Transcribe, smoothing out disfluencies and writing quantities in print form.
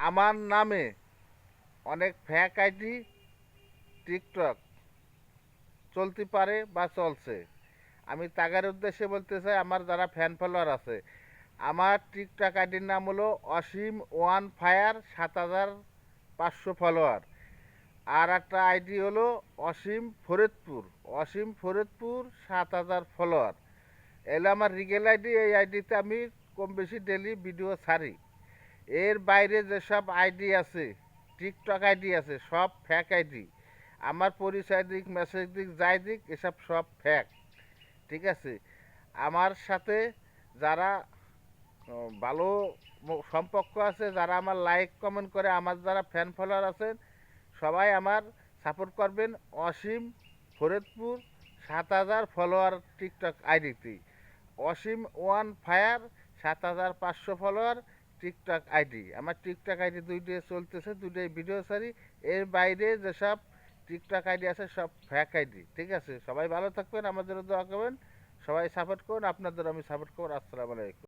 আমার নামে অনেক ফেক আইডি টিকটক চলতে পারে বা চলছে। আমি তাদের উদ্দেশ্যে বলতে চাই, আমার যারা ফ্যান ফলোয়ার আছে, আমার টিকটক আইডির নাম হলো অসীম ওয়ান ফায়ার ৭,৫০০ ফলোয়ার। আর একটা আইডি হলো অসীম ফরিদপুর, অসীম ফরিদপুর ৭,০০০ ফলোয়ার। এলে আমার রিগেল আইডি। এই আইডিতে আমি কম বেশি ডেলি ভিডিও ছাড়ি। এর বাইরে যেসব আইডি আছে, টিকটক আইডি আছে, সব ফ্যাক আইডি। আমার পরিচয় দিক, মেসেজ দিক, যাই দিক, এসব সব ফ্যাক। ঠিক আছে? আমার সাথে যারা ভালো সম্পর্ক আছে, যারা আমার লাইক কমেন্ট করে, আমার যারা ফ্যান ফলোয়ার আছেন, সবাই আমার সাপোর্ট করবেন অসীম ফরিদপুর ৭,০০০ ফলোয়ার টিকটক আইডিতে। অসীম ওয়ান ফায়ার ৭,৫০০ ফলোয়ার টিকটক আইডি। আমার টিকটক আইডি দুইটাই চলতেছে, দুইটাই ভিডিও ছাড়ি। এর বাইরে যেসব টিকটক আইডি আছে সব ফ্যাক আইডি। ঠিক আছে? সবাই ভালো থাকবেন, আমাদের দোয়া করবেন, সবাই সাপোর্ট করুন, আপনাদের আমি সাপোর্ট করব। আসসালামু আলাইকুম।